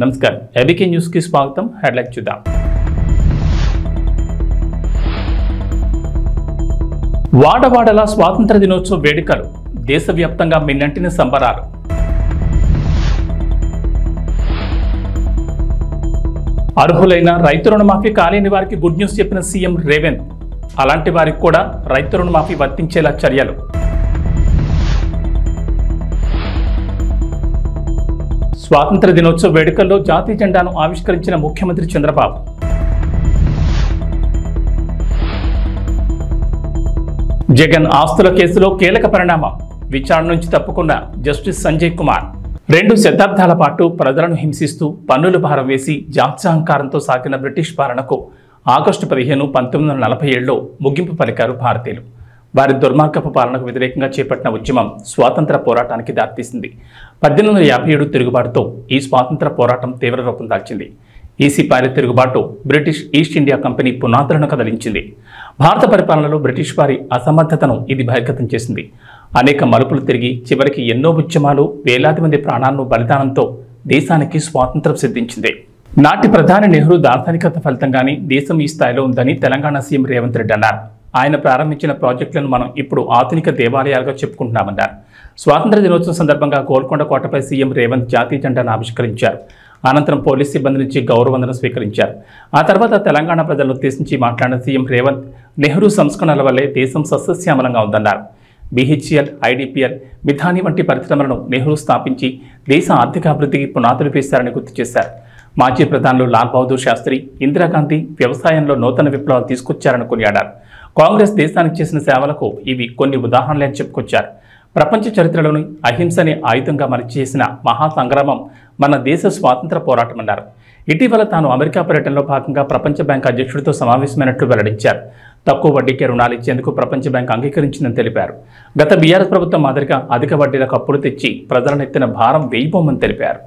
నమస్కారం ABK news కి స్వాగతం. హెడ్లైన్ చూద్దాం. వాడవాడల స్వాతంత్ర దినోత్సవ వేడుకలు, దేశవ్యాప్తంగా మిన్నంటిన సంబరాలు. అర్హులైన రైతు రుణమాఫీ కాలేని వారికి గుడ్ న్యూస్ చెప్పిన సీఎం రేవంత్. అలాంటి వారికి కూడా రైతు రుణమాఫీ వర్తించేలా చర్యలు. స్వాతంత్ర దినోత్సవ వేడుకల్లో జాతీయ జెండాను ఆవిష్కరించిన ముఖ్యమంత్రి చంద్రబాబు. జగన్ ఆస్తుల కేసులో కీలక పరిణామం, విచారణ నుంచి తప్పుకున్న జస్టిస్ సంజయ్ కుమార్. 2 శతాబ్దాల పాటు ప్రజలను హింసిస్తూ పన్నుల భారం వేసి జాత్యహంకారంతో సాగిన బ్రిటిష్ పాలనకు ఆగస్టు 15, 1947లో ముగింపు పలికారు భారతీయులు. వారి దుర్మార్గపు పాలనకు వ్యతిరేకంగా చేపట్టిన ఉద్యమం స్వాతంత్ర పోరాటానికి దారితీసింది. 1857 తిరుగుబాటుతో ఈ స్వాతంత్ర పోరాటం తీవ్ర రూపం దాల్చింది. ఈ సిపాయిల తిరుగుబాటు బ్రిటిష్ ఈస్ట్ ఇండియా కంపెనీ పునాదులను కదిలించింది. భారత పరిపాలనలో బ్రిటిష్ వారి అసమర్థతను ఇది బహిర్గతం చేసింది. అనేక మలుపులు తిరిగి చివరికి ఎన్నో ఉద్యమాలు, వేలాది మంది ప్రాణాలను బలిదానంతో దేశానికి స్వాతంత్రం సిద్ధించింది. నాటి ప్రధాని నెహ్రూ దార్శనికత ఫలితంగానే దేశం ఈ స్థాయిలో ఉందని తెలంగాణ సీఎం రేవంత్ రెడ్డి అన్నారు. ఆయన ప్రారంభించిన ప్రాజెక్టులను మనం ఇప్పుడు ఆధునిక దేవాలయాలుగా చెప్పుకుంటున్నామన్నారు. స్వాతంత్ర దినోత్సవం సందర్భంగా గోల్కొండ కోటపై సీఎం రేవంత్ జాతీయ జెండాను ఆవిష్కరించారు. అనంతరం పోలీస్ సిబ్బంది నుంచి గౌరవవందనం స్వీకరించారు. ఆ తర్వాత తెలంగాణ ప్రజలను ఉద్దేశించి మాట్లాడిన సీఎం రేవంత్, నెహ్రూ సంస్కరణల వల్లే దేశం సస్యశ్యామలంగా ఉందన్నారు. BHEL, IDPL, మిథాని వంటి పరిశ్రమలను నెహ్రూ స్థాపించి దేశ ఆర్థికాభివృద్ధికి పునాదులు వేశారని గుర్తు చేశారు. మాజీ ప్రధానులు లాల్ బహదూర్ శాస్త్రి, ఇందిరాగాంధీ వ్యవసాయంలో నూతన విప్లవాలు తీసుకొచ్చారని కొనియాడారు. కాంగ్రెస్ దేశానికి చేసిన సేవలకు ఇవి కొన్ని ఉదాహరణలే అని చెప్పుకొచ్చారు. ప్రపంచ చరిత్రలోని అహింసని ఆయుధంగా మలిచేసిన మహాసంగ్రామం మన దేశ స్వాతంత్ర పోరాటం అన్నారు. ఇటీవల తాను అమెరికా పర్యటనలో భాగంగా ప్రపంచ బ్యాంక్ అధ్యక్షుడితో సమావేశమైనట్లు వెల్లడించారు. తక్కువ వడ్డీకే రుణాలు ఇచ్చేందుకు ప్రపంచ బ్యాంక్ అంగీకరించిందని తెలిపారు. గత బీఆర్ఎస్ ప్రభుత్వం మాదిరిగా అధిక వడ్డీలకు అప్పులు తెచ్చి ప్రజలనెత్తిన భారం వేయిపోమని తెలిపారు.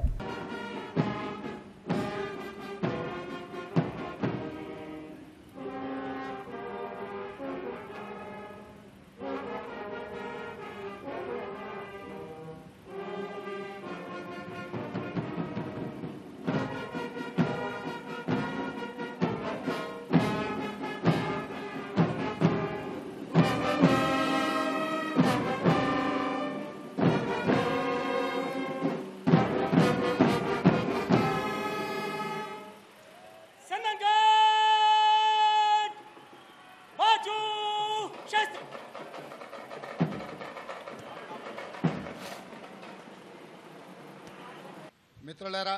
మిత్రులారా,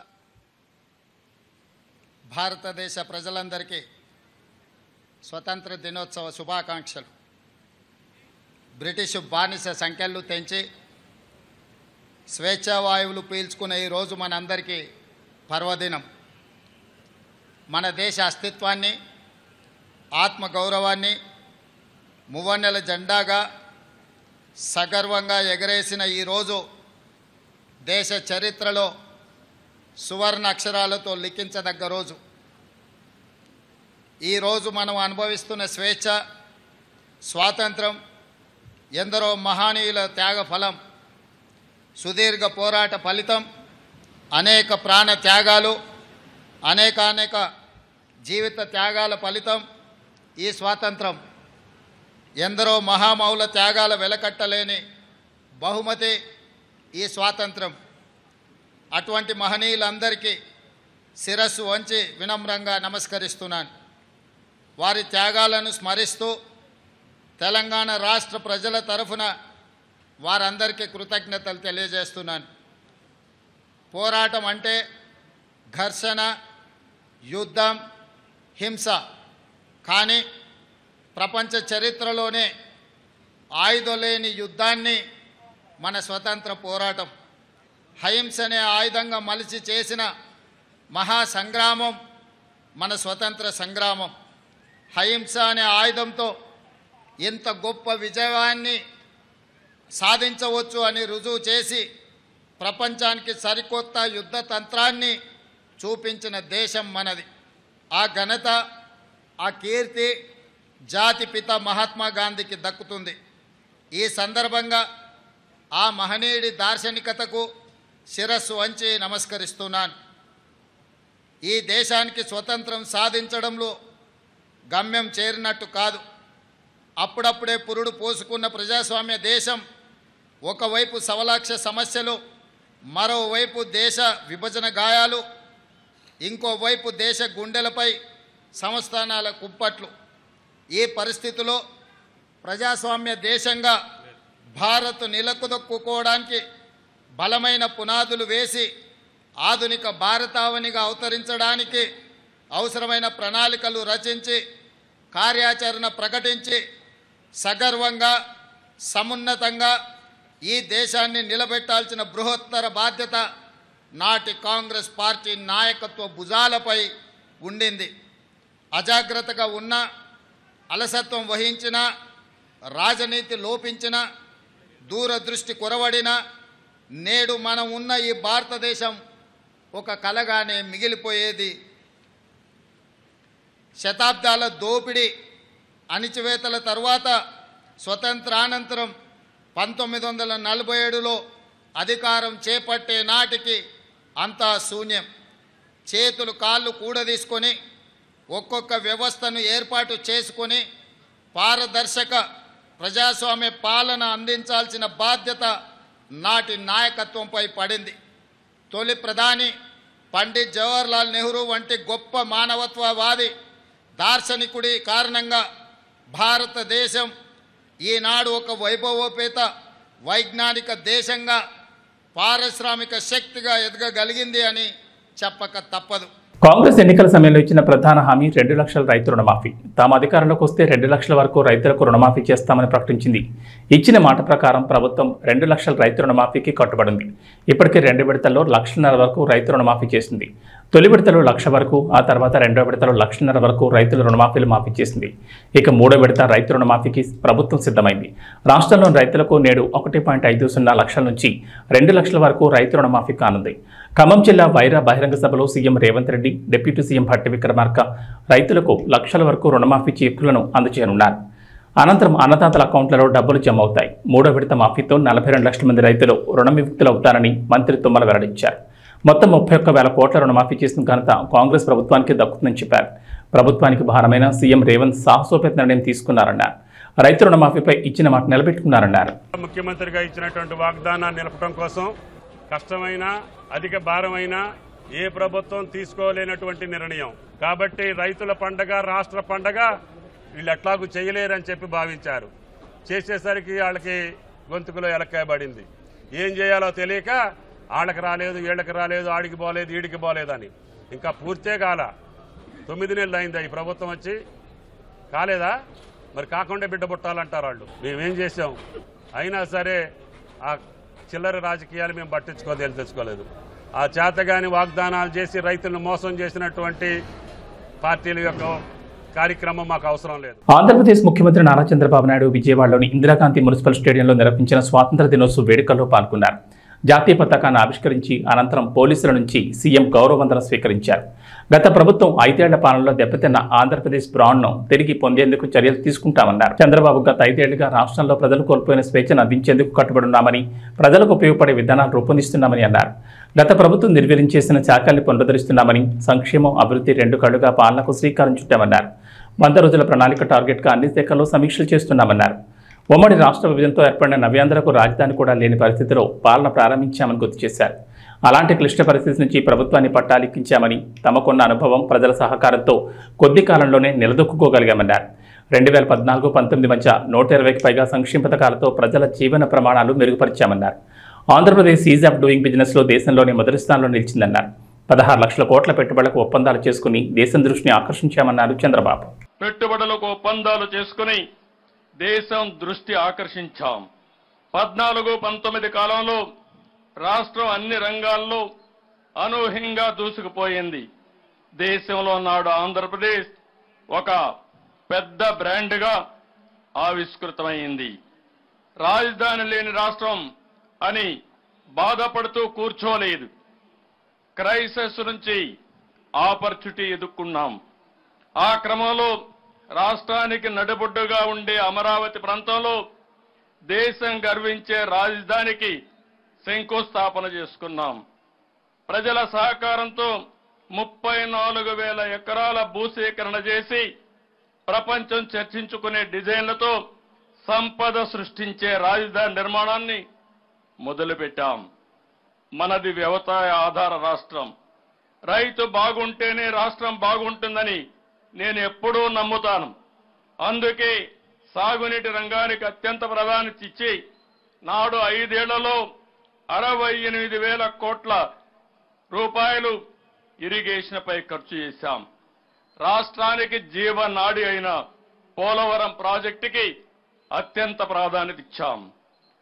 భారతదేశ ప్రజలందరికీ స్వతంత్ర దినోత్సవ శుభాకాంక్షలు. బ్రిటిష్ బానిస సంఖ్యలు తెంచి స్వేచ్ఛావాయువులు పీల్చుకునే ఈరోజు మనందరికీ పర్వదినం. మన దేశ అస్తిత్వాన్ని, ఆత్మగౌరవాన్ని మువ్వన్నెల జెండాగా సగర్వంగా ఎగరేసిన ఈరోజు దేశ చరిత్రలో సువర్ణ అక్షరాలతో లిఖించదగ్గ రోజు. ఈరోజు మనం అనుభవిస్తున్న స్వేచ్ఛ, స్వాతంత్రం ఎందరో మహనీయుల త్యాగ ఫలం, సుదీర్ఘ పోరాట ఫలితం, అనేక ప్రాణ త్యాగాలు, అనేక జీవిత త్యాగాల ఫలితం ఈ స్వాతంత్రం. ఎందరో మహామౌల త్యాగాల వెలకట్టలేని బహుమతి ఈ స్వాతంత్రం. అటువంటి మహనీయులందరికీ శిరస్సు వంచి వినమ్రంగా నమస్కరిస్తున్నాను. వారి త్యాగాలను స్మరిస్తూ తెలంగాణ రాష్ట్ర ప్రజల తరఫున వారందరికీ కృతజ్ఞతలు తెలియజేస్తున్నాను. పోరాటం అంటే ఘర్షణ, యుద్ధం, హింస. కానీ ప్రపంచ చరిత్రలోనే ఆయుధం లేని యుద్ధాన్ని మన స్వతంత్ర పోరాటం, అహింసనే ఆయుధంగా మలిచి చేసిన మహాసంగ్రామం మన స్వతంత్ర సంగ్రామం. అహింస అనే ఆయుధంతో ఇంత గొప్ప విజయాన్ని సాధించవచ్చు అని రుజువు చేసి ప్రపంచానికి సరికొత్త యుద్ధ తంత్రాన్ని చూపించిన దేశం మనది. ఆ ఘనత, ఆ కీర్తి జాతిపిత మహాత్మా గాంధీకి దక్కుతుంది. ఈ సందర్భంగా ఆ మహనీయుడి దార్శనికతకు శిరస్సు వంచి నమస్కరిస్తున్నాను. ఈ దేశానికి స్వతంత్రం సాధించడంలో గమ్యం చేరినట్టు కాదు. అప్పుడప్పుడే పురుడు పోసుకున్న ప్రజాస్వామ్య దేశం ఒకవైపు సవలాక్ష సమస్యలు, మరోవైపు దేశ విభజన గాయాలు, ఇంకోవైపు దేశ గుండెలపై సంస్థానాల కుప్పట్లు. ఈ పరిస్థితిలో ప్రజాస్వామ్య దేశంగా భారత్ నిలకుదొక్కుకోవడానికి బలమైన పునాదులు వేసి ఆధునిక భారతావనిగా అవతరించడానికి అవసరమైన ప్రణాళికలు రచించి కార్యాచరణ ప్రకటించి సగర్వంగా సమున్నతంగా ఈ దేశాన్ని నిలబెట్టాల్సిన బృహత్తర బాధ్యత నాటి కాంగ్రెస్ పార్టీ నాయకత్వ భుజాలపై ఉండింది. అజాగ్రత్తగా ఉన్న, అలసత్వం వహించిన, రాజనీతి లోపించిన, దూరదృష్టి కొరవడిన నేడు మనం ఉన్న ఈ భారతదేశం ఒక కలగానే మిగిలిపోయేది. శతాబ్దాల దోపిడీ అణిచివేతల తర్వాత స్వతంత్రానంతరం 1947లో అధికారం చేపట్టే నాటికి అంతా శూన్యం. చేతులు కాళ్ళు కూడదీసుకొని ఒక్కొక్క వ్యవస్థను ఏర్పాటు చేసుకొని పారదర్శక ప్రజాస్వామ్య పాలన అందించాల్సిన బాధ్యత నాటి నాయకత్వంపై పడింది. తొలి ప్రధాని పండిట్ జవహర్లాల్ నెహ్రూ వంటి గొప్ప మానవత్వవాది దార్శనికుడి కారణంగా భారతదేశం ఈనాడు ఒక వైభవోపేత వైజ్ఞానిక దేశంగా, పారిశ్రామిక శక్తిగా ఎదగగలిగింది అని చెప్పక తప్పదు. కాంగ్రెస్ ఎన్నికల సమయంలో ఇచ్చిన ప్రధాన హామీ 2 లక్షల రైతు రుణమాఫీ. తాము అధికారంలోకి వస్తే 2 లక్షల వరకు రైతులకు రుణమాఫీ చేస్తామని ప్రకటించింది. ఇచ్చిన మాట ప్రకారం ప్రభుత్వం 2 లక్షల రైతు రుణమాఫీకి కట్టుబడింది. ఇప్పటికే 2 విడతల్లో 1.5 లక్షల వరకు రైతు రుణమాఫీ చేసింది. తొలి విడతలో 1 లక్ష వరకు, ఆ తర్వాత 2వ విడతలో 1.5 లక్షల వరకు రైతుల రుణమాఫీలు మాఫీ చేసింది. ఇక 3వ విడత రైతు రుణమాఫీకి ప్రభుత్వం సిద్ధమైంది. రాష్ట్రంలోని రైతులకు నేడు 1.50 లక్షల నుంచి 2 లక్షల వరకు రైతు రుణమాఫీ కానుంది. ఖమ్మం జిల్లా వైరా బహిరంగ సభలో CM Revanth Reddy, deputy CM Bhatti Vikramarka రైతులకు లక్షల వరకు రుణమాఫీ చెక్కులను అందజేయనున్నారు. అనంతరం అన్నదాతల అకౌంట్లలో డబ్బులు జమ అవుతాయి. 3వ విడత మాఫీతో 42 లక్షల మంది రైతులు రుణ విముక్తులవుతారని మంత్రి తుమ్మల వెల్లడించారు. మొత్తం 31,000 కోట్ల రుణమాఫీ చేసిన ఘనత కాంగ్రెస్ ప్రభుత్వానికి దక్కుతుందని చెప్పారు. ప్రభుత్వానికి భారమైన సీఎం రేవంత్ సాహసోపేత నిర్ణయం తీసుకున్నారన్నారు. రైతు రుణమాఫీపై ఇచ్చిన మాట నిలబెట్టుకున్నారన్నారు. ముఖ్యమంత్రిగా ఇచ్చినటువంటి వాగ్దానాన్ని నిలపడం కోసం కష్టమైన, అధిక భారమైన ఏ ప్రభుత్వం తీసుకోలేనటువంటి నిర్ణయం. కాబట్టి రైతుల పండగ, రాష్ట్ర పండగ వీళ్ళు ఎట్లాగూ చేయలేరని చెప్పి భావించారు. చేసేసరికి వాళ్ళకి గొంతుకులో ఎలక్కాయబడింది. ఏం చేయాలో తెలియక వాళ్ళకి రాలేదు, వీళ్ళకి రాలేదు, ఆడికి పోలేదు, ఈడికి పోలేదని ఇంకా పూర్తే కాల. 9 నెలలు అయిందా ఈ ప్రభుత్వం వచ్చి? కాలేదా? మరి కాకుండా బిడ్డ పుట్టాలంటారు వాళ్ళు. మేమేం చేసాం? అయినా సరే ఆ చిల్లర రాజకీయాలు మేము తెచ్చుకోలేదు. ఆ చేతగాని వాగ్దానాలు చేసి రైతులను మోసం చేసినటువంటి పార్టీల యొక్క కార్యక్రమం మాకు అవసరం లేదు. ఆంధ్రప్రదేశ్ ముఖ్యమంత్రి నారా చంద్రబాబు నాయుడు విజయవాడలోని ఇందిరాగాంధీ మున్సిపల్ స్టేడియంలో నిర్వహించిన స్వాతంత్ర దినోత్సవ వేడుకల్లో పాల్గొన్నారు. జాతీయ పతాకాన్ని ఆవిష్కరించి అనంతరం పోలీసుల నుంచి సీఎం గౌరవవందనం స్వీకరించారు. గత ప్రభుత్వం 5 ఏళ్ల పాలనలో దెబ్బతిన్న ఆంధ్రప్రదేశ్ బ్రాండ్ను తిరిగి పొందేందుకు చర్యలు తీసుకుంటామన్నారు. చంద్రబాబు గత 5 ఏళ్లుగా రాష్ట్రంలో ప్రజలు కోల్పోయిన స్వేచ్ఛను అందించేందుకు కట్టుబడున్నామని, ప్రజలకు ఉపయోగపడే విధానాలు రూపొందిస్తున్నామని అన్నారు. గత ప్రభుత్వం నిర్వీర్యం చేసిన శాఖల్ని పునరుద్ధరిస్తున్నామని, సంక్షేమం, అభివృద్ధి 2 కళ్లుగా పాలనకు శ్రీకారం చుట్టామన్నారు. 100 రోజుల ప్రణాళిక టార్గెట్గా అన్ని శాఖల్లో సమీక్షలు చేస్తున్నామన్నారు. ఉమ్మడి రాష్ట్ర విభజనతో ఏర్పడిన నవ్యాంధ్రకు రాజధాని కూడా లేని పరిస్థితిలో పాలన ప్రారంభించామని గుర్తు చేశారు. అలాంటి క్లిష్ట పరిస్థితి నుంచి ప్రభుత్వాన్ని పట్టాలెక్కించామని, తమకున్న అనుభవం, ప్రజల సహకారంతో కొద్ది కాలంలోనే నిలదొక్కుకోగలిగామన్నారు. 2014-19 మధ్య 120కి పైగా సంక్షేమ పథకాలతో ప్రజల జీవన ప్రమాణాలు మెరుగుపరిచామన్నారు. ఆంధ్రప్రదేశ్ ఈజ్ ఆఫ్ డూయింగ్ బిజినెస్లో దేశంలోని మొదటి స్థానంలో నిలిచిందన్నారు. 16 లక్షల కోట్ల పెట్టుబడులకు ఒప్పందాలు చేసుకుని దేశం దృష్టిని ఆకర్షించామన్నారు చంద్రబాబు. పెట్టుబడులకు ఒప్పందాలు చేసుకుని దేశం దృష్టి ఆకర్షించాం. 14-19 కాలంలో రాష్ట్రం అన్ని రంగాల్లో అనూహ్యంగా దూసుకుపోయింది. దేశంలో నాడు ఆంధ్రప్రదేశ్ ఒక పెద్ద బ్రాండ్గా ఆవిష్కృతమైంది. రాజధాని లేని రాష్ట్రం అని బాధపడుతూ కూర్చోలేదు. క్రైసిస్ నుంచి ఆపర్చునిటీ ఎదుర్కొన్నాం. ఆ క్రమంలో రాష్ట్రానికి నడిబొడ్డుగా ఉండే అమరావతి ప్రాంతంలో దేశం గర్వించే రాజధానికి శంకుస్థాపన చేసుకున్నాం. ప్రజల సహకారంతో 34,000 ఎకరాల భూసేకరణ చేసి ప్రపంచం చర్చించుకునే డిజైన్లతో సంపద సృష్టించే రాజధాని నిర్మాణాన్ని మొదలుపెట్టాం. మనది వ్యవసాయ ఆధార రాష్ట్రం. రైతు బాగుంటేనే రాష్ట్రం బాగుంటుందని నేను ఎప్పుడూ నమ్ముతాను. అందుకే సాగునీటి రంగానికి అత్యంత ప్రాధాన్యత ఇచ్చి నాడు 5 ఏళ్లలో 68,000 కోట్ల రూపాయలు ఇరిగేషన్పై ఖర్చు చేశాం. రాష్ట్రానికి జీవనాడి అయిన పోలవరం ప్రాజెక్టుకి అత్యంత ప్రాధాన్యత ఇచ్చాం.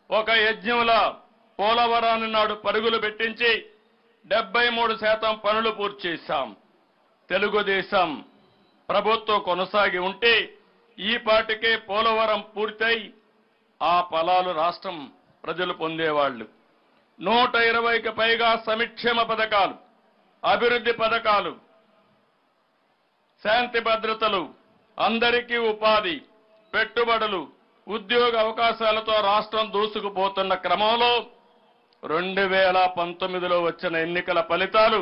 ఒక యజ్ఞంలా పోలవరాన్ని నాడు పరుగులు పెట్టించి 73% పనులు పూర్తి చేశాం. తెలుగుదేశం ప్రభుత్వం కొనసాగి ఉంటే ఈ పాటికే పోలవరం పూర్తయి ఆ ఫలాలు రాష్ట్రం ప్రజలు పొందేవాళ్లు. 120కి పైగా సంక్షేమ పథకాలు, అభివృద్ధి పథకాలు, శాంతి భద్రతలు, అందరికీ ఉపాధి, పెట్టుబడులు, ఉద్యోగ అవకాశాలతో రాష్ట్రం దూసుకుపోతున్న క్రమంలో 2019లో వచ్చిన ఎన్నికల ఫలితాలు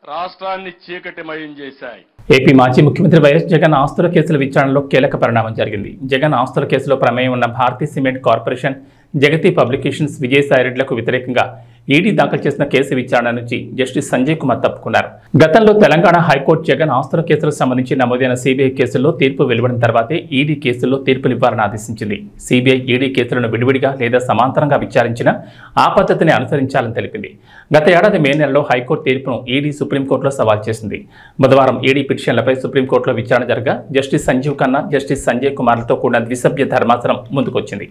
రాష్ట్రాన్ని చీకటిమయం చేశాయి. ఏపీ మాజీ ముఖ్యమంత్రి వైఎస్ జగన్ ఆస్తుల కేసుల విచారణలో కీలక పరిణామం జరిగింది. జగన్ ఆస్తుల కేసులో ప్రమేయం ఉన్న భారతీ సిమెంట్ కార్పొరేషన్, జగతి పబ్లికేషన్స్, విజయసాయిరెడ్డిలకు వ్యతిరేకంగా ఈడీ దాఖలు చేసిన కేసు విచారణ నుంచి జస్టిస్ సంజయ్ కుమార్ తప్పుకున్నారు. గతంలో తెలంగాణ హైకోర్టు జగన్ ఆస్తుల కేసులకు సంబంధించి నమోదైన సిబిఐ కేసుల్లో తీర్పు వెలువడిన తర్వాతే ఈడీ కేసుల్లో తీర్పునివ్వాలని ఆదేశించింది. సిబిఐ ఈడీ కేసులను విడివిడిగా లేదా సమాంతరంగా విచారించిన ఆ పద్ధతిని అనుసరించాలని తెలిపింది. గత ఏడాది మే నెలలో హైకోర్టు తీర్పును ఈడీ సుప్రీంకోర్టులో సవాల్ చేసింది. బుధవారం ఈడీ పిటిషన్లపై సుప్రీంకోర్టులో విచారణ జరగా జస్టిస్ సంజీవ్ ఖన్నా, జస్టిస్ సంజయ్ కుమార్లతో కూడిన ద్విసభ్య ధర్మాసనం ముందుకొచ్చింది.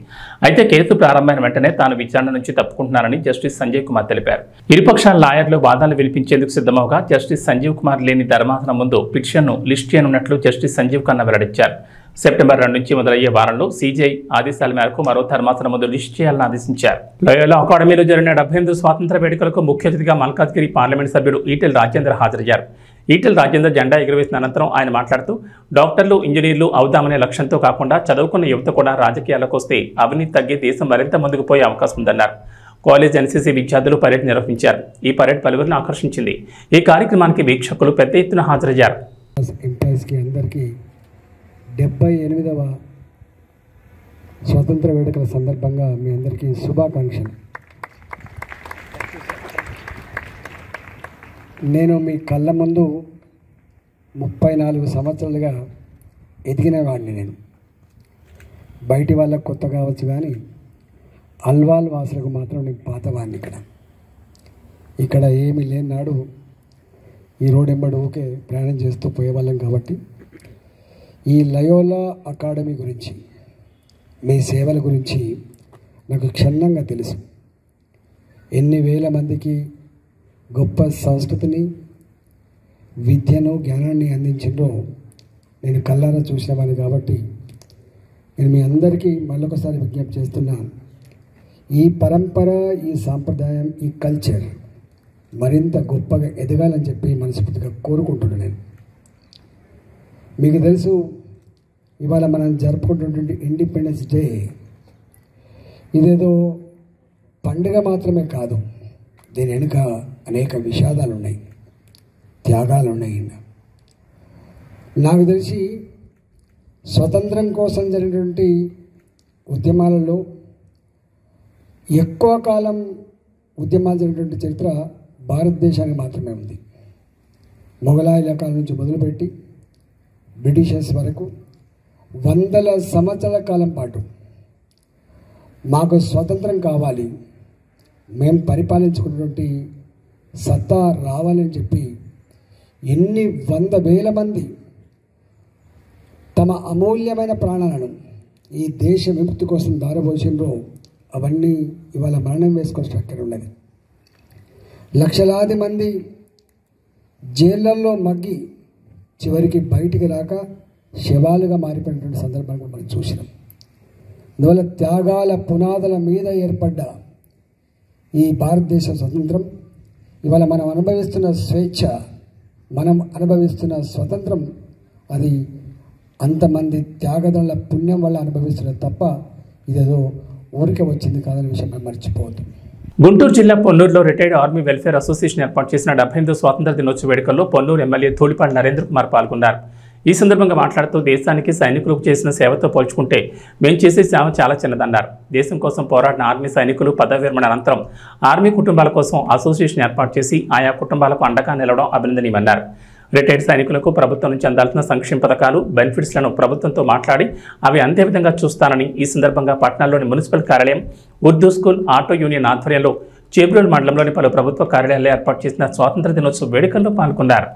అయితే కేసు ప్రారంభమైన వెంటనే తాను విచారణ నుంచి తప్పుకుంటున్నానని జస్టిస్ సంజయ్ కుమార్ తెలిపారు. ఇరుపక్షాల లాయర్లు వాదనలు వినిపించేందుకు సిద్ధమవగా జస్టిస్ సంజీవ్ కుమార్ లేని ధర్మాసనం ముందు పిటిషన్ను లిస్ట్ చేయనున్నట్లు జస్టిస్ సంజీవ్ ఖన్నా వెల్లడించారు. సెప్టెంబర్ 2 నుంచి మొదలయ్యే వారంలో సీజీఐ ఆదేశాల మేరకు మరో ధర్మాసనం ముందు లిస్ట్ చేయాలని ఆదేశించారు. లోయోలా అకాడమీలో జరిగిన 78 స్వాతంత్ర వేడుకలకు ముఖ్య అతిథిగా మల్కాజ్గిరి పార్లమెంట్ సభ్యుడు ఈటెల రాజేందర్ హాజరయ్యారు. ఈటెల రాజేందర్ జెండా ఎగురవేసిన అనంతరం ఆయన మాట్లాడుతూ డాక్టర్లు, ఇంజనీర్లు అవుదామనే లక్ష్యంతో కాకుండా చదువుకున్న యువత కూడా రాజకీయాలకు వస్తే అవినీతి తగ్గి దేశం మరింత ముందుకు పోయే అవకాశం ఉందన్నారు. కాలేజ్ ఎన్సీసీ విద్యార్థులు పరేడ్ నిర్వహించారు. ఈ పరేడ్ పలువురిని ఆకర్షించింది. ఈ కార్యక్రమానికి వీక్షకులు పెద్ద ఎత్తున హాజరయ్యారు. 78వ స్వాతంత్ర వేడుకల సందర్భంగా మీ అందరికీ శుభాకాంక్షలు. నేను మీ కళ్ళ ముందు 34 సంవత్సరాలుగా ఎదిగిన వాడిని. నేను బయటి వాళ్ళకు కొత్త కావచ్చు కానీ అల్వాల్ వాసులకు మాత్రం నేను పాతవాడిని. ఇక్కడ ఏమీ లేని నాడు ఈ రోడ్ ఎంబడి ఊకే ప్రయాణం చేస్తూ పోయేవాళ్ళం. కాబట్టి ఈ లయోలా అకాడమీ గురించి, మీ సేవల గురించి నాకు క్షుణ్ణంగా తెలుసు. ఎన్ని వేల మందికి గొప్ప సంస్కృతిని, విద్యను, జ్ఞానాన్ని అందించిందో నేను కళ్ళారా చూసినవాడిని. కాబట్టి నేను మీ అందరికీ మళ్ళొకసారి విజ్ఞప్తి చేస్తున్నాను, ఈ పరంపర, ఈ సాంప్రదాయం, ఈ కల్చర్ మరింత గొప్పగా ఎదగాలని చెప్పి మనస్ఫూర్తిగా కోరుకుంటున్నాను. నేను మీకు తెలుసు, ఇవాళ మనం జరుపుకుంటున్నటువంటి ఇండిపెండెన్స్ డే ఇదేదో పండుగ మాత్రమే కాదు. దీని వెనుక అనేక విషాదాలు ఉన్నాయి, త్యాగాలు ఉన్నాయి. నాకు తెలిసి స్వతంత్రం కోసం జరిగినటువంటి ఉద్యమాలలో ఎక్కువ కాలం ఉద్యమాలు జరిగినటువంటి చరిత్ర భారతదేశానికి మాత్రమే ఉంది. మొఘలాయుల కాలం నుంచి మొదలుపెట్టి బ్రిటిషర్స్ వరకు వందల సంవత్సరాల కాలం పాటు మాకు స్వతంత్రం కావాలి, మేము పరిపాలించుకున్నటువంటి సత్తా రావాలని చెప్పి ఎన్ని 100,000 మంది తమ అమూల్యమైన ప్రాణాలను ఈ దేశ విముక్తి కోసం దారబోసిండ్రో అవన్నీ ఇవాళ మరణం వేసుకొని అక్కడ ఉన్నది. లక్షలాది మంది జైళ్ళల్లో మగ్గి చివరికి బయటికి రాక శవాలుగా మారిపోయినటువంటి సందర్భాన్ని మనం చూసినాం. అందువల్ల త్యాగాల పునాదుల మీద ఏర్పడ్డ ఈ భారతదేశ స్వతంత్రం, ఇవాళ మనం అనుభవిస్తున్న స్వేచ్ఛ, మనం అనుభవిస్తున్న స్వతంత్రం, అది అంతమంది త్యాగదళ పుణ్యం వల్ల అనుభవిస్తున్నది తప్ప ఇదేదో ఊరికే వచ్చింది కాదనే విషయం మనం మర్చిపోవద్దు. గుంటూరు జిల్లా పొన్నూరులో రిటైర్డ్ ఆర్మీ వెల్ఫేర్ అసోసియేషన్ ఏర్పాటు చేసిన 78వ స్వాతంత్ర దినోత్సవ వేడుకల్లో పొన్నూరు ఎమ్మెల్యే ధూళిపాటి నరేంద్ర కుమార్ పాల్గొన్నారు. ఈ సందర్భంగా మాట్లాడుతూ దేశానికి సైనికులకు చేసిన సేవతో పోల్చుకుంటే మేము చేసే సేవ చాలా చిన్నదన్నారు. దేశం కోసం పోరాడిన ఆర్మీ సైనికులు పదవి విరమణ అనంతరం ఆర్మీ కుటుంబాల కోసం అసోసియేషన్ ఏర్పాటు చేసి ఆయా కుటుంబాలకు అండగా నిలవడం అభినందనీయమన్నారు. రిటైర్డ్ సైనికులకు ప్రభుత్వం నుంచి అందాల్సిన సంక్షేమ పథకాలు బెనిఫిట్స్లను ప్రభుత్వంతో మాట్లాడి అవి అంతే విధంగా చూస్తానని ఈ సందర్భంగా పట్టణంలోని మున్సిపల్ కార్యాలయం, ఉర్దూ స్కూల్, ఆటో యూనియన్ ఆధ్వర్యంలో చేబ్రోలు మండలంలోని పలు ప్రభుత్వ కార్యాలయాల్లో ఏర్పాటు చేసిన స్వాతంత్ర దినోత్సవ వేడుకల్లో పాల్గొన్నారు.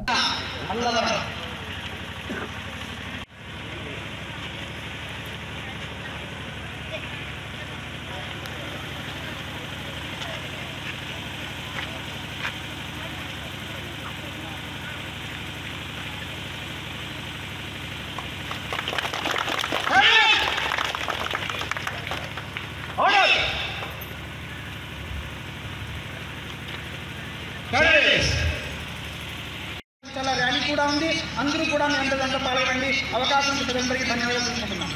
చాలా ర్యాలీ కూడా ఉంది. అందరూ కూడా మీ అందరితో పాల్గొనండి. అవకాశం అందరికీ ధన్యవాదాలు తెలుసుకుంటున్నాం.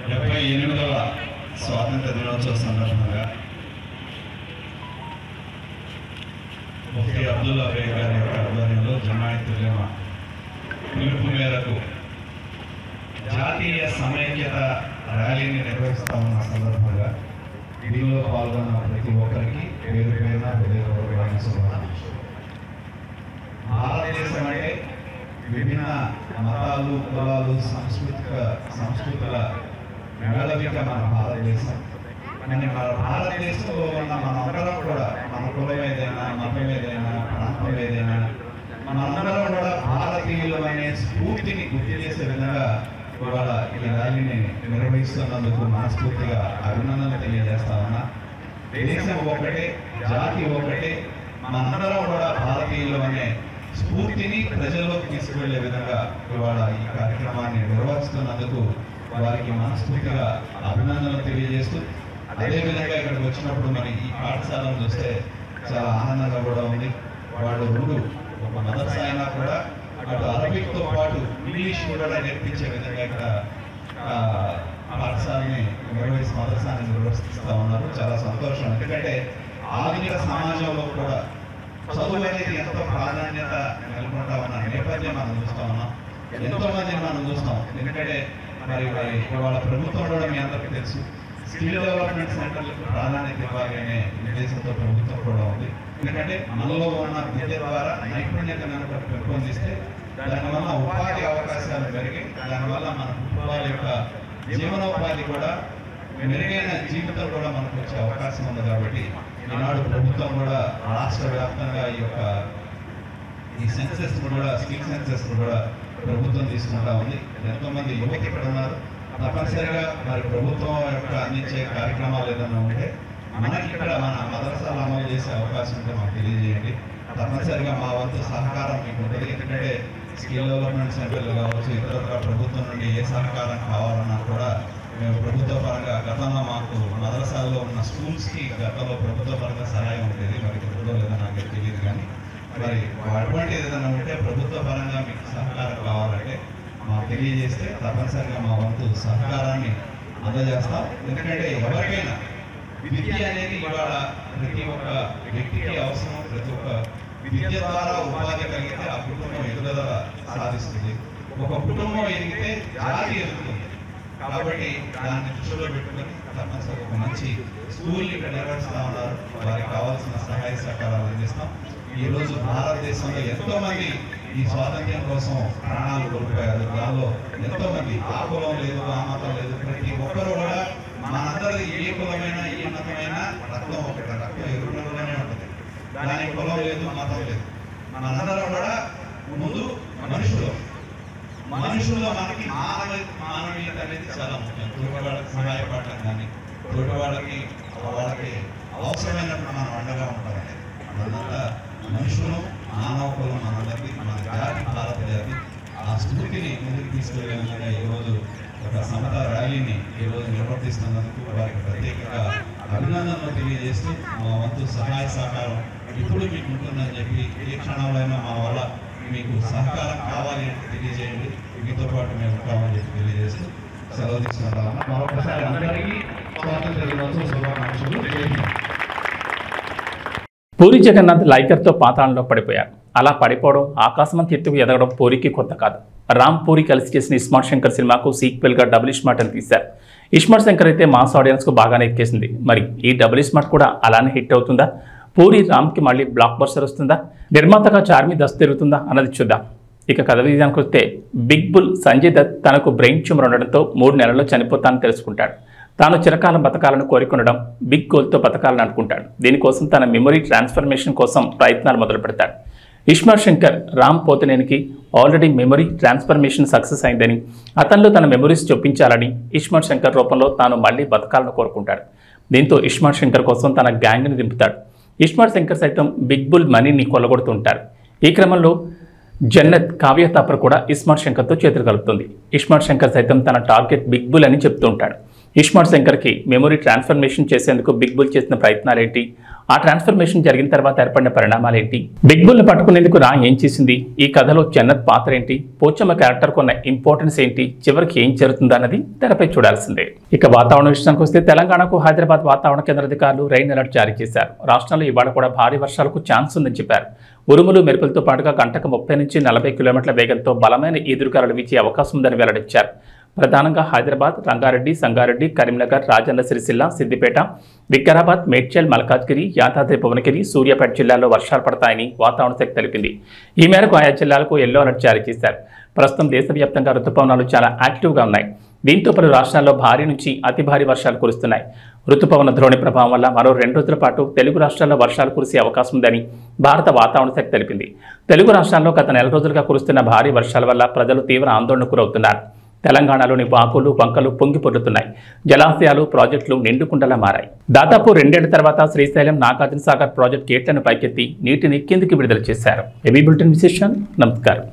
78వ స్వాతంత్ర దినోత్సవ సందర్భంగా ముఫ్తీ అబ్దుల్లా బేగ్ గారి యొక్క ఆధ్వర్యంలో జమాయత్ ఉలమా పిలుపు మేరకు జాతీయ సమైక్యత ర్యాలీని నిర్వహిస్తా ఉన్న సందర్భంగా దీనిలో పాల్గొన్న ప్రతి ఒక్కరికి పేరు పేరున హృదయపూర్వకమైన శుభాకాంక్షలు. భారతదేశం అంటే విభిన్న మతాలు, కులాలు, సంస్కృతుల మేళవిక మన భారతదేశం. మన భారతదేశంలో ఉన్న మనందరం కూడా మన కులం ఏదైనా, మతం ఏదైనా, ప్రాంతం ఏదైనా, మనందరం కూడా భారతీయులు అనే స్ఫూర్తిని గుర్తు చేసే విధంగా ఇవాళ ఈ ర్యాలీని నిర్వహిస్తున్నందుకు మనస్ఫూర్తిగా అభినందనలు తెలియజేస్తా ఉన్నా. దేశం ఒకటే, జాతి ఒకటే, మనందరం కూడా భారతీయులు అనే స్ఫూర్తిని ప్రజల్లోకి తీసుకువెళ్లే విధంగా ఇవాళ ఈ కార్యక్రమాన్ని నిర్వహిస్తున్నందుకు వారికి మనస్ఫూర్తిగా అభినందనలు తెలియజేస్తూ, అదేవిధంగా ఇక్కడికి వచ్చినప్పుడు మరి ఈ పాఠశాలను చూస్తే చాలా ఆనందంగా కూడా ఉంది. వాళ్ళు ఒక మదర్సా అయినా కూడా అటు అరబిక్తో పాటు ఇంగ్లీష్ కూడా నేర్పించే విధంగా ఇక్కడ పాఠశాలని మదర్సాని నిర్వహిస్తూ ఉన్నారు. చాలా సంతోషం. ఎందుకంటే ఆధునిక సమాజంలో కూడా చదువు అనేది ఎంతో ప్రాధాన్యత నెలకొంటా ఉన్న నేపథ్యం మనం చూస్తూ ఉన్నాం. ఎంతో మందిని మనం చూస్తాం. ఎందుకంటే మరి ఇవాళ ప్రభుత్వం కూడా మీ అందరికీ తెలుసు, స్కిల్ డెవలప్మెంట్ సెంటర్లకు ప్రాధాన్యత ఇవ్వాలి అనే ఉద్దేశంతో ప్రభుత్వం కూడా ఉంది. ఎందుకంటే మనలో ఉన్న విద్య ద్వారా నైపుణ్యత కనుక పెంపొందిస్తే దానివల్ల ఉపాధి అవకాశాలు పెరిగి దానివల్ల మన కుటుంబాల యొక్క జీవనోపాధి కూడా మెరుగైన జీవితం కూడా మనకు వచ్చే అవకాశం ఉంది. కాబట్టి ఈనాడు ప్రభుత్వం కూడా రాష్ట్ర వ్యాప్తంగా ఈ సెన్సెస్ కూడా, స్కిల్ సెన్సెస్ కూడా ప్రభుత్వం తీసుకుంటా ఉంది. ఎంతోమంది యువత ఇక్కడ ఉన్నారు. తప్పనిసరిగా మరి ప్రభుత్వం యొక్క అందించే కార్యక్రమాలు ఏదైనా ఉంటే మనకి ఇక్కడ మన మదర్సాలు అమలు చేసే అవకాశం ఉంటే మాకు తెలియజేయండి. తప్పనిసరిగా మా వంతు సహకారం మీకు ఉంటుంది. ఎందుకంటే స్కిల్ డెవలప్మెంట్ సెంటర్లు కావచ్చు, ఇతరత్ర ప్రభుత్వం నుండి ఏ సహకారం కావాలన్నా కూడా మేము ప్రభుత్వ పరంగా గతంలో మాకు మదరసాల్లో ఉన్న స్కూల్స్కి గతంలో ప్రభుత్వ పరంగా సహాయం ఉండేది. మరి ప్రభుత్వం లేదో నాకు తెలియదు. కానీ మరి అటువంటి ఏదైనా ఉంటే ప్రభుత్వ పరంగా మీకు సహకారం కావాలంటే మాకు తెలియజేస్తే తప్పనిసరిగా మా వంతు సహకారాన్ని అందజేస్తాం. ఎందుకంటే ఎవరికైనా విద్య అనేది ఇవాళ ప్రతి ఒక్క వ్యక్తికి అవసరం. ప్రతి ఒక్క విద్య ద్వారా ఉపాధి కలిగితే ఆ కుటుంబం ఎదుగుదల సాధిస్తుంది. ఒక కుటుంబం ఎదిగితే జాతి ఎదుగుతుంది. కాబట్టి దాన్ని దృష్టిలో పెట్టుకుని తప్పనిసరిగా ఒక మంచి స్కూల్ని ఇక్కడ నిర్వహిస్తూ ఉన్నారు. వారికి కావాల్సిన సహాయ సహకారాలు అందిస్తాం. ఈరోజు భారతదేశంలో ఎంతో మంది ఈ స్వాతంత్ర్యం కోసం ప్రాణాలు కోల్పోయారు. దానిలో ఎంతో మంది ఆ కులం లేదు, ఆ మతం లేదు, ప్రతి ఒక్కరు కూడా మనందరి ఏ కులమైనా ఏ మతమైనా రక్తం ఒకటి, రక్తం ఎరువులోనే ఉంటుంది. దానికి కులం లేదు, మతం లేదు. మనందరం కూడా ముందు మనుషుల్లో మనకి మానవీయత అనేది చాలా ముఖ్యం. తోటి వాళ్ళకి సహాయపడటం కానీ, తోటి వాళ్ళకి అవసరమైనప్పుడు మనం అండగా ఉంటాం. మనంతా మనుషులు, మానవ కులం మనందరికీ, మన జాతి భారత జాతి. ఆ స్ఫూర్తిని ముందుకు తీసుకెళ్లే విధంగా ఈరోజు ఒక సమతా ర్యాలీని ఈరోజు నిర్వర్తిస్తున్నందుకు వారికి ప్రత్యేకంగా అభినందనలు తెలియజేస్తూ మా వంతు సహాయ సహకారం ఇప్పుడు మీకు ఉంటుందని చెప్పి ఏ క్షణంలో మా వల్ల మీకు సహకారం కావాలి అంటే తెలియజేయండి. మీతో పాటు మేము ఉంటామని చెప్పి తెలియజేస్తూ సెలవు తీసుకుంటాము. మరొకసారి అందరికీ స్వాతంత్ర దినోత్సవ శుభాకాంక్షలు. జై హింద్. పూరి జగన్నాథ్ లైగర్తో పాతాళంలో పడిపోయారు. అలా పడిపోవడం, ఆకాశమంత ఎత్తుకు ఎదగడం పూరికి కొత్త కాదు. రామ్ పూరి కలిసి చేసిన ఇస్మార్ట్ శంకర్ సినిమాకు సీక్వెల్గా డబుల్ ఇస్మార్ట్ అని తీశారు. ఇస్మార్ట్ శంకర్ అయితే మాస్ ఆడియన్స్కు బాగానే ఎక్కేసింది. మరి ఈ డబుల్ ఇస్మార్ట్ కూడా అలానే హిట్ అవుతుందా? పూరి రామ్కి మళ్ళీ బ్లాక్ బస్టర్ వస్తుందా? నిర్మాతగా చార్మి దస్తు తిరుగుతుందా అన్నది చూద్దాం. ఇక కథ విధానానికి వస్తే బిగ్ బుల్ సంజయ్ దత్ తనకు బ్రెయిన్ ట్యూమర్ ఉండడంతో 3 నెలల్లో చనిపోతానని తెలుసుకుంటాడు. తాను చిరకాలం బతకాలను కోరుకునడం, బిగ్ గోల్తో బతకాలని అనుకుంటాడు. దీనికోసం తన మెమొరీ ట్రాన్స్ఫర్మేషన్ కోసం ప్రయత్నాలు మొదలు పెడతాడు. ఇస్మార్ట్ శంకర్ రామ్ పోతినేనికి ఆల్రెడీ మెమొరీ ట్రాన్స్ఫర్మేషన్ సక్సెస్ అయిందని, అతనిలో తన మెమొరీస్ చొప్పించాలని ఇస్మార్ట్ శంకర్ రూపంలో తాను మళ్ళీ బతకాలను కోరుకుంటాడు. దీంతో ఇస్మార్ట్ శంకర్ కోసం తన గ్యాంగ్ని దింపుతాడు. ఇస్మార్ట్ శంకర్ సైతం బిగ్ బుల్ మనీని కొల్లగొడుతూ ఉంటారు. ఈ క్రమంలో జన్నత్ కావ్య తాపర్ కూడా ఇస్మార్ట్ శంకర్తో చేతులు కలుపుతుంది. ఇస్మార్ట్ శంకర్ సైతం తన టార్గెట్ బిగ్ బుల్ అని చెప్తూ ఉంటాడు. ఇస్మార్ట్ శంకర్కి మెమొరీ ట్రాన్స్ఫర్మేషన్ చేసేందుకు బిగ్ బుల్ చేసిన ప్రయత్నాలేంటి, ఆ ట్రాన్స్ఫర్మేషన్ జరిగిన తర్వాత ఏర్పడిన పరిణామాలేంటి, బిగ్ బుల్ని పట్టుకునేందుకు రా ఏం చేసింది, ఈ కథలో జన్నత్ పాత్ర ఏంటి, పోచమ్మ క్యారెక్టర్ కొన్న ఇంపార్టెన్స్ ఏంటి, చివరికి ఏం జరుగుతుందా అన్నది తెరపై చూడాల్సిందే. ఇక వాతావరణ విషయానికి వస్తే తెలంగాణకు హైదరాబాద్ వాతావరణ కేంద్ర అధికారులు రెయిన్ అలర్ట్ జారీ చేశారు. రాష్ట్రంలో ఇవాళ కూడా భారీ వర్షాలకు ఛాన్స్ ఉందని చెప్పారు. ఉరుములు మెరుపులతో పాటుగా గంటకు 30 నుంచి 40 కిలోమీటర్ల వేగంతో బలమైన ఈదురుగాలులు వీచే అవకాశం ఉందని వెల్లడించారు. ప్రధానంగా హైదరాబాద్, రంగారెడ్డి, సంగారెడ్డి, కరీంనగర్, రాజన్న సిరిసిల్ల, సిద్దిపేట, వికారాబాద్, మేడ్చల్, మల్కాజ్గిరి, యాదాద్రి భువనగిరి, సూర్యాపేట జిల్లాల్లో వర్షాలు పడతాయని వాతావరణ శాఖ తెలిపింది. ఈ మేరకు ఆయా జిల్లాలకు ఎల్లో అలర్ట్ జారీ చేశారు. ప్రస్తుతం దేశవ్యాప్తంగా రుతుపవనాలు చాలా యాక్టివ్గా ఉన్నాయి. దీంతో పలు రాష్ట్రాల్లో భారీ నుంచి అతి భారీ వర్షాలు కురుస్తున్నాయి. రుతుపవన ద్రోణి ప్రభావం వల్ల మరో 2 రోజుల పాటు తెలుగు రాష్ట్రాల్లో వర్షాలు కురిసే అవకాశం ఉందని భారత వాతావరణ శాఖ తెలిపింది. తెలుగు రాష్ట్రాల్లో గత 4 రోజులుగా కురుస్తున్న భారీ వర్షాల వల్ల ప్రజలు తీవ్ర ఆందోళనకు గురవుతున్నారు. తెలంగాణలోని వాకులు, వంకలు పొంగి పొర్లుతున్నాయి. జలాశయాలు, ప్రాజెక్టులు నిండుకుండలా మారాయి. దాదాపు 2 ఏళ్ల తర్వాత శ్రీశైలం, నాగార్జున సాగర్ ప్రాజెక్టు గేట్లను పైకెత్తి నీటిని కిందికి విడుదల చేశారు. ఏబీ బులెటిన్ విశేషాలు. నమస్కారం.